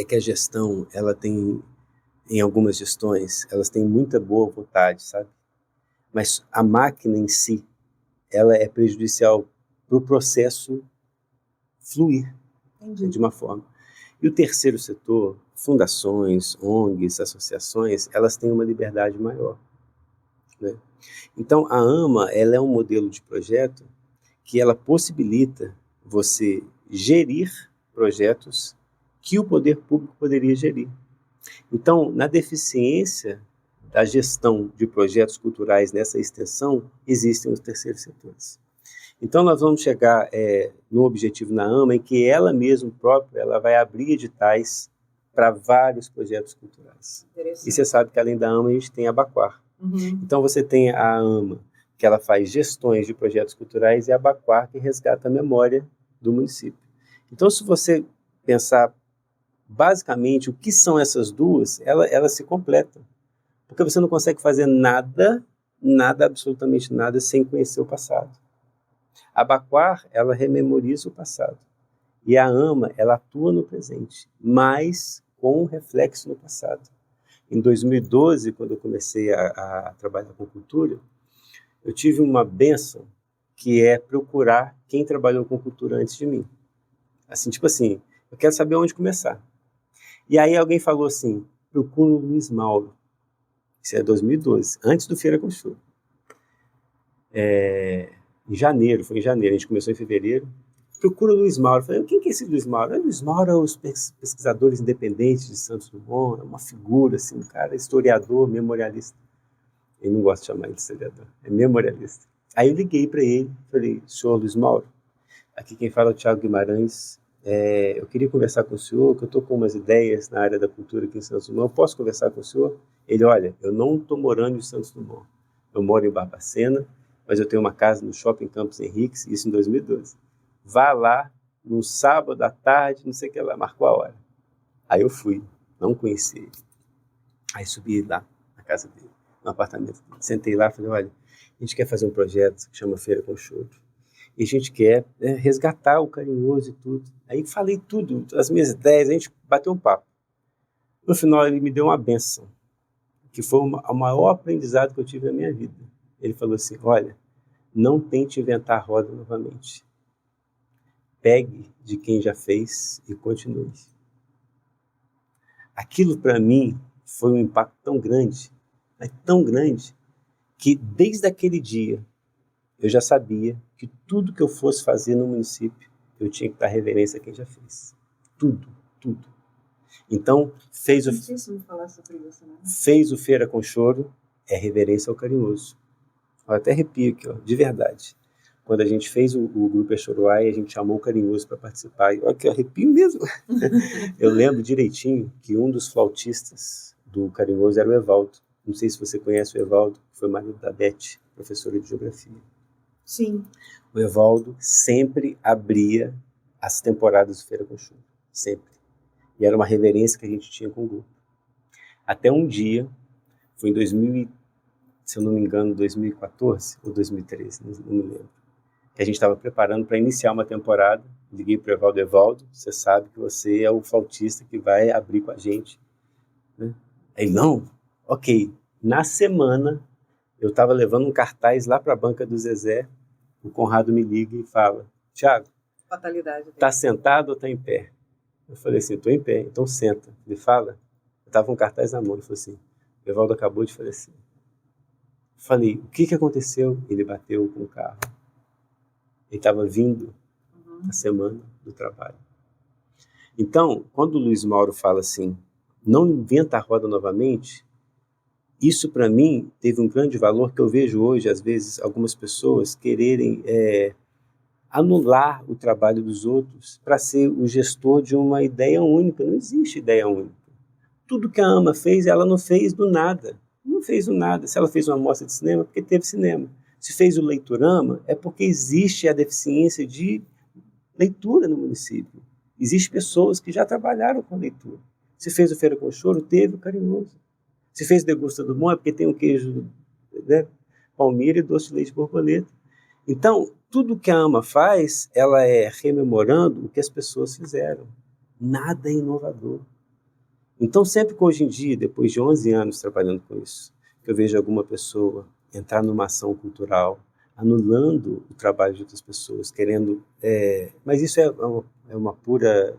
que a gestão, ela tem, em algumas gestões, elas têm muita boa vontade, sabe? Mas a máquina em si, ela é prejudicial para o processo fluir. Entendi. De uma forma. E o terceiro setor, fundações, ONGs, associações, elas têm uma liberdade maior, né? Então, a AMA, ela é um modelo de projeto que ela possibilita você gerir projetos que o poder público poderia gerir. Então, na deficiência da gestão de projetos culturais nessa extensão, existem os terceiros setores. Então, nós vamos chegar no objetivo na AMA, em que ela mesma própria ela vai abrir editais para vários projetos culturais. E você sabe que, além da AMA, a gente tem a Abaquar. Uhum. Então, você tem a AMA, que ela faz gestões de projetos culturais, e a Abaquar, que resgata a memória do município. Então, se você pensar basicamente o que são essas duas, elas se completam. Porque você não consegue fazer nada, absolutamente nada, sem conhecer o passado. A Abaquar, ela rememoriza o passado. E a AMA, ela atua no presente, mas com um reflexo no passado. Em 2012, quando eu comecei a trabalhar com cultura, eu tive uma bênção, que é procurar quem trabalhou com cultura antes de mim. Assim, tipo assim, eu quero saber onde começar. E aí alguém falou assim, procura o Luiz Mauro. Isso é 2012, antes do Feira com Choro. Em janeiro, foi em janeiro, a gente começou em fevereiro. Procura o Luiz Mauro. Eu falei, quem que é esse Luiz Mauro? Luiz Mauro é os pesquisadores independentes de Santos Dumont, é uma figura, assim, um cara historiador, memorialista. Ele não gosta de chamar ele de historiador, é memorialista. Aí eu liguei para ele, falei, senhor Luiz Mauro, aqui quem fala é o Thiago Guimarães, eu queria conversar com o senhor, que eu estou com umas ideias na área da cultura aqui em Santos Dumont, posso conversar com o senhor? Ele, olha, eu não estou morando em Santos Dumont, eu moro em Barbacena, mas eu tenho uma casa no Shopping Campos Henriques, isso em 2012. Vá lá, no sábado à tarde, não sei o que lá, marcou a hora. Aí eu fui, não conheci ele. Aí subi lá, na casa dele, no apartamento dele. Sentei lá e falei, olha, a gente quer fazer um projeto que chama Feira com Choro. E a gente quer resgatar o carinhoso e tudo. Aí falei tudo, as minhas ideias, a gente bateu um papo. No final ele me deu uma bênção, que foi o maior aprendizado que eu tive na minha vida. Ele falou assim, olha, não tente inventar a roda novamente. Pegue de quem já fez e continue. Aquilo para mim foi um impacto tão grande, que desde aquele dia eu já sabia que tudo que eu fosse fazer no município, eu tinha que dar reverência a quem já fez. Tudo. Então, fez o Feira com Choro, é reverência ao carinhoso. Eu até arrepio aqui, ó, de verdade. Quando a gente fez o Grupo Exoroai, a gente chamou o Carinhoso para participar. E olha que eu arrepio mesmo. Eu lembro direitinho que um dos flautistas do Carinhoso era o Evaldo. Não sei se você conhece o Evaldo, que foi marido da Beth, professora de geografia. Sim. O Evaldo sempre abria as temporadas do Feira com Choro. Sempre. E era uma reverência que a gente tinha com o grupo. Até um dia, foi em 2000, se eu não me engano, 2014 ou 2013, não me lembro. Que a gente estava preparando para iniciar uma temporada. Liguei para o Evaldo, você sabe que você é o flautista que vai abrir com a gente. Né? Aí, não, ok. Na semana, eu estava levando um cartaz lá para a banca do Zezé, o Conrado me liga e fala, Thiago, fatalidade. Tá sentado ou tá em pé? Eu falei assim, tô em pé, então senta. Ele fala, eu tava com um cartaz na mão, ele falou assim, o Evaldo acabou de falecer. Eu falei, o que aconteceu? Ele bateu com o carro. Ele estava vindo na semana do trabalho. Então, quando o Luiz Mauro fala assim, não inventa a roda novamente, isso para mim teve um grande valor que eu vejo hoje, às vezes, algumas pessoas quererem anular o trabalho dos outros para ser o gestor de uma ideia única. Não existe ideia única. Tudo que a AMA fez, ela não fez do nada. Não fez do nada. Se ela fez uma mostra de cinema, é porque teve cinema. Se fez o Leiturama, é porque existe a deficiência de leitura no município. Existem pessoas que já trabalharam com leitura. Se fez o Feira com Choro, teve o Carinhoso. Se fez Degusta do Bom, é porque tem o queijo, né, palmira e doce de leite borboleta. Então, tudo que a AMA faz, ela é rememorando o que as pessoas fizeram. Nada é inovador. Então, sempre que hoje em dia, depois de 11 anos trabalhando com isso, que eu vejo alguma pessoa entrar numa ação cultural, anulando o trabalho de outras pessoas, querendo... mas isso é uma pura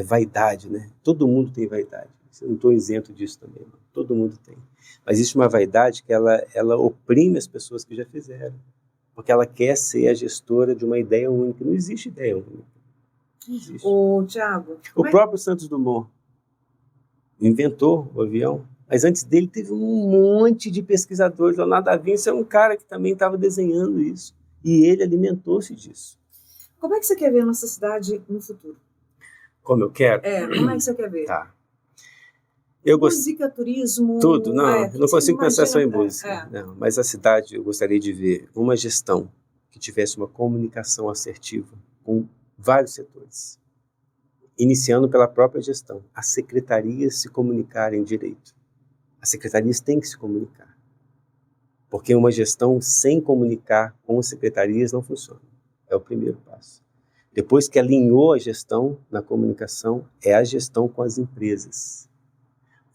vaidade, né? Todo mundo tem vaidade. Eu não estou isento disso também, não. Todo mundo tem. Mas existe uma vaidade que ela oprime as pessoas que já fizeram, porque ela quer ser a gestora de uma ideia única. Não existe ideia única. Não existe. Tiago... O próprio Santos Dumont inventou o avião, mas antes dele teve um monte de pesquisadores. Leonardo da Vinci é um cara que também estava desenhando isso, e ele alimentou-se disso. Como é que você quer ver a nossa cidade no futuro? Como eu quero? Como é que você quer ver? Tá. Música, turismo... Tudo, não, não consigo pensar só em música. É. Não, mas a cidade, eu gostaria de ver uma gestão que tivesse uma comunicação assertiva com vários setores. Iniciando pela própria gestão. As secretarias se comunicarem direito. As secretarias têm que se comunicar. Porque uma gestão sem comunicar com as secretarias não funciona. É o primeiro passo. Depois que alinhou a gestão na comunicação, é a gestão com as empresas.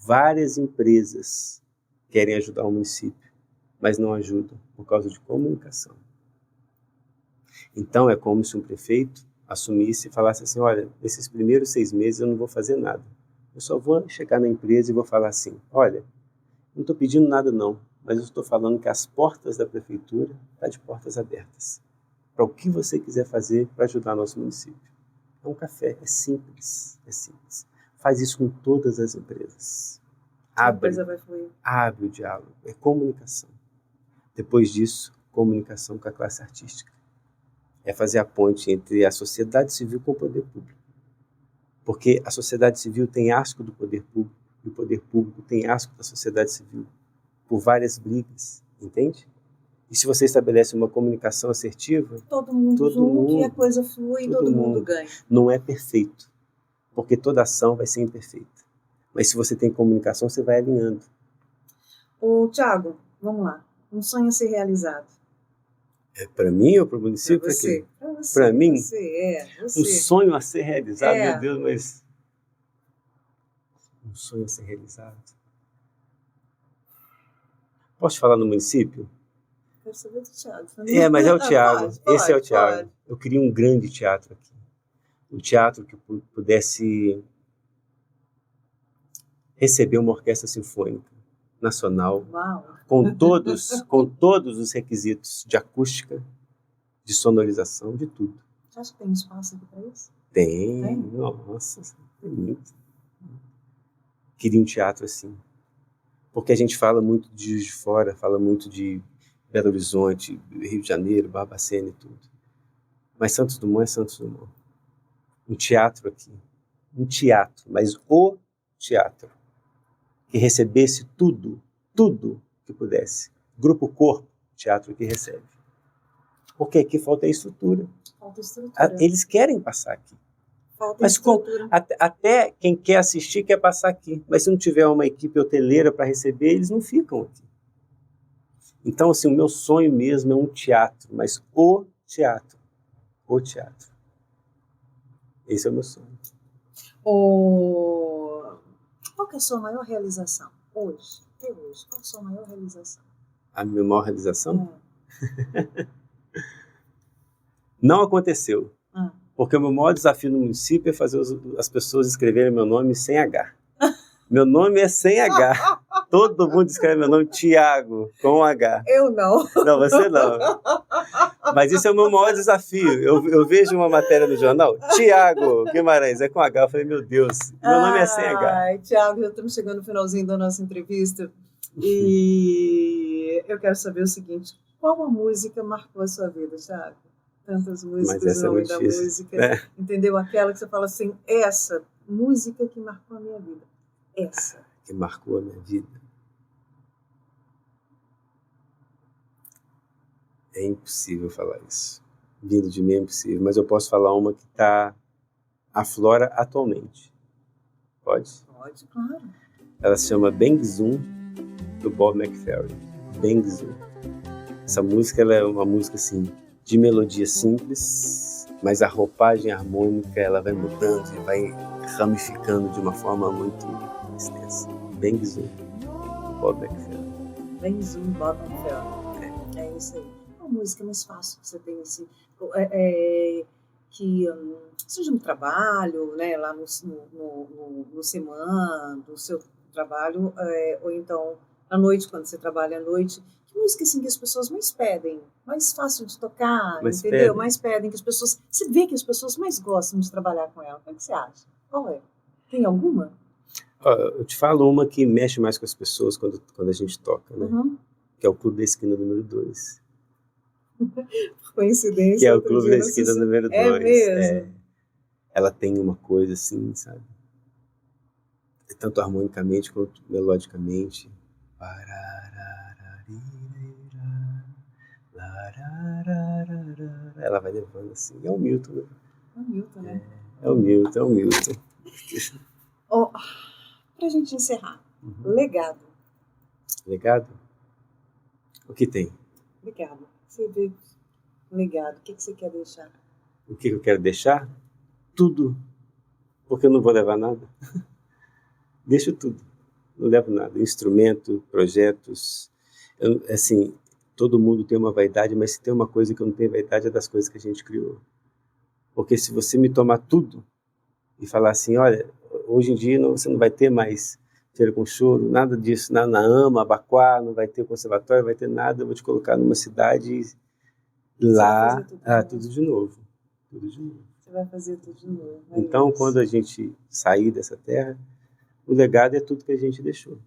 Várias empresas querem ajudar o município, mas não ajudam por causa de comunicação. Então é como se um prefeito assumisse e falasse assim: olha, nesses primeiros 6 meses eu não vou fazer nada. Eu só vou chegar na empresa e vou falar assim: olha, não estou pedindo nada não, mas eu estou falando que as portas da prefeitura estão de portas abertas para o que você quiser fazer para ajudar nosso município. É um café, é simples, é simples. Faz isso com todas as empresas. Abre o diálogo, é comunicação. Depois disso, comunicação com a classe artística. É fazer a ponte entre a sociedade civil com o poder público. Porque a sociedade civil tem asco do poder público, e o poder público tem asco da sociedade civil, por várias brigas, entende? E se você estabelece uma comunicação assertiva... Todo mundo e a coisa flui e todo mundo ganha. Não é perfeito, porque toda ação vai ser imperfeita. Mas se você tem comunicação, você vai alinhando. Tiago, vamos lá. Um sonho a ser realizado. É para mim ou para o município? Para você. Para mim? Você. Um sonho a ser realizado? Meu Deus, mas... Um sonho a ser realizado. Posso falar no município? Quero saber do Tiago. Mas é o Tiago. Esse é o Tiago. Pode. Eu queria um grande teatro aqui. Um teatro que pudesse receber uma orquestra sinfônica nacional. Uau. Com todos os requisitos de acústica, de sonorização, de tudo. Você acha que tem espaço aqui para isso? Tem? Nossa, tem muito. Queria um teatro assim. Porque a gente fala muito de Juiz de Fora, fala muito de Belo Horizonte, Rio de Janeiro, Barbacena e tudo. Mas Santos Dumont é Santos Dumont. Um teatro aqui. Um teatro, mas o teatro. Que recebesse tudo que pudesse. Grupo Corpo, teatro que recebe. Porque aqui falta estrutura. Falta estrutura. Eles querem passar aqui. Falta Mas estrutura. Até quem quer assistir quer passar aqui. Mas se não tiver uma equipe hoteleira para receber, eles não ficam aqui. Então, assim, o meu sonho mesmo é um teatro, mas o teatro. O teatro. Esse é o meu sonho. Qual que é a sua maior realização hoje? Até hoje. Qual é a sua maior realização? A minha maior realização? Não aconteceu. Porque o meu maior desafio no município é fazer as pessoas escreverem meu nome sem H. Meu nome é sem H. Todo mundo escreve meu nome Tiago, com H. Eu não. Não, você não. Mas isso é o meu maior desafio. Eu vejo uma matéria no jornal, Tiago Guimarães, é com H. Eu falei, meu Deus, meu nome é sem H. Ai, Tiago, já estamos chegando no finalzinho da nossa entrevista. E eu quero saber o seguinte, qual a música marcou a sua vida, Tiago? tantas Mas músicas essa no é nome muito da difícil, música, né? entendeu? Aquela que você fala assim, essa música que marcou a minha vida. Essa. Que marcou a minha vida. É impossível falar isso. Vindo de mim é impossível, mas eu posso falar uma que aflora atualmente. Pode? Pode, claro. Ela se chama Bang Zoom, do Bob McFerrin. Bang Zoom. Essa música ela é uma música assim, de melodia simples, mas a roupagem harmônica ela vai mudando e vai ramificando de uma forma muito extensa. Bang Zoom, do Bob McFerrin. Bang Zoom, Bob McFerrin. É isso aí. Uma música mais fácil que você tem assim, que seja no trabalho, né, lá no semana, do seu trabalho, ou então à noite, quando você trabalha à noite. Que música assim que as pessoas mais pedem, mais fácil de tocar, Mas entendeu? pedem. Mais pedem, que as pessoas... Você vê que as pessoas mais gostam de trabalhar com ela. O que você acha? Qual é? Tem alguma? Eu te falo uma que mexe mais com as pessoas quando a gente toca, né? Uhum. Que é o Clube da Esquina número 2. Por coincidência. Que é o Clube da Esquina número 2. É mesmo? Ela tem uma coisa assim, sabe? Tanto harmonicamente quanto melodicamente. Ela vai levando assim. É o Milton, né? É o Milton, né? É o Milton. Oh, pra gente encerrar. Legado. Legado? O que tem? Legado. Você vê legado. O que você quer deixar? O que eu quero deixar? Tudo. Porque eu não vou levar nada. Deixo tudo. Não levo nada. Instrumento, projetos. Assim, todo mundo tem uma vaidade, mas se tem uma coisa que eu não tenho vaidade é das coisas que a gente criou. Porque se você me tomar tudo e falar assim, olha, hoje em dia você não vai ter mais Feira com Choro, nada disso, nada na AMA, Abaquá, não vai ter conservatório, não vai ter nada, eu vou te colocar numa cidade lá, tudo de novo. Tudo de novo. Você vai fazer tudo de novo. Então, quando a gente sair dessa terra, o legado é tudo que a gente deixou.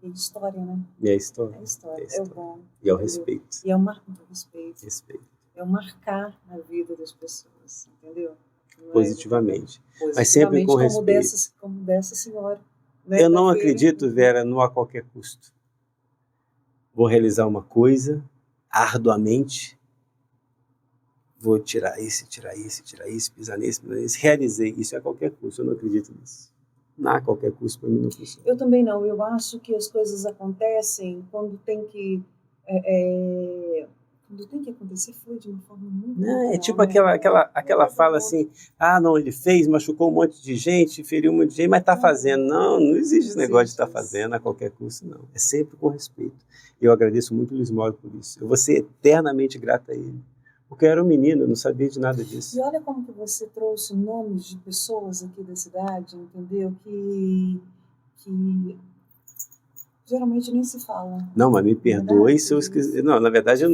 É história, né? E é a história. É história. É o bom. E é o respeito. E é o respeito. Respeito. É o marcar a vida das pessoas, entendeu? Positivamente. Mas sempre com respeito. Como dessa senhora. Né? Eu não acredito, Vera, no a qualquer custo. Vou realizar uma coisa arduamente. Vou tirar isso, pisar nesse. Realizei isso a qualquer custo. Eu não acredito nisso. Não a qualquer custo, para mim não funciona. Eu também não. Eu acho que as coisas acontecem quando tem que... Quando tem que acontecer, foi de uma forma muito natural, é tipo aquela fala assim, não, ele fez, machucou um monte de gente, feriu um monte de gente, mas está fazendo. Não existe esse negócio de estar fazendo a qualquer custo, não. É sempre com respeito. Eu agradeço muito o Luiz Mauro por isso. Eu vou ser eternamente grato a ele. Porque eu era um menino, eu não sabia de nada disso. E olha como que você trouxe nomes de pessoas aqui da cidade, entendeu? Que geralmente nem se fala. Não, mas me perdoe se eu esqueci. Não, na verdade,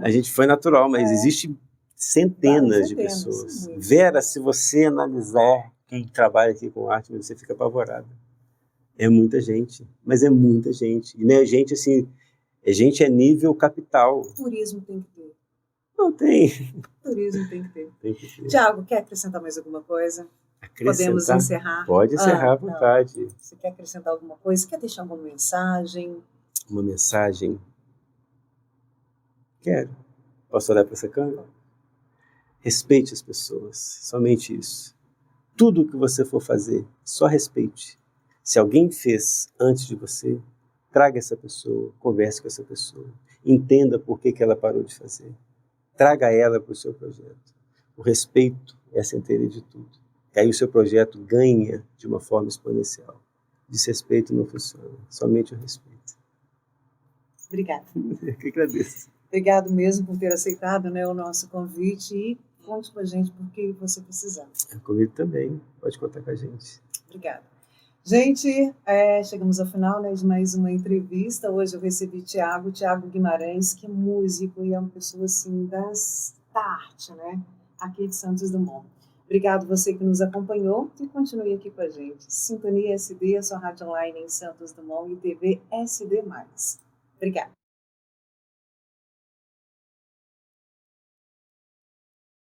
a gente foi natural, mas existe centenas de pessoas. Vera, se você analisar quem trabalha aqui com arte, você fica apavorado. É muita gente, mas é muita gente. E não é gente assim, gente é nível capital. O turismo tem que ter. Não tem. O turismo tem que ter. Tem que ter. Tiago, quer acrescentar mais alguma coisa? Podemos encerrar? Pode encerrar à vontade. Não. Você quer acrescentar alguma coisa? Quer deixar alguma mensagem? Uma mensagem? Quero. Posso olhar para essa câmera? Respeite as pessoas, somente isso. Tudo que você for fazer, só respeite. Se alguém fez antes de você, traga essa pessoa, converse com essa pessoa, entenda por que ela parou de fazer. Traga ela para o seu projeto. O respeito é a centelha de tudo. E aí o seu projeto ganha de uma forma exponencial. Desrespeito não funciona, somente o respeito. Obrigada. Eu que agradeço. Obrigado mesmo por ter aceitado, né, o nosso convite e conte com a gente por que você precisar. Comigo também, pode contar com a gente. Obrigada. Gente, chegamos ao final, né, de mais uma entrevista. Hoje eu recebi Tiago Guimarães, que é músico e é uma pessoa assim, da arte, né, aqui de Santos Dumont. Obrigado você que nos acompanhou e continue aqui com a gente. Sintonia SD, a sua rádio online em Santos Dumont e TV SD+. Obrigada.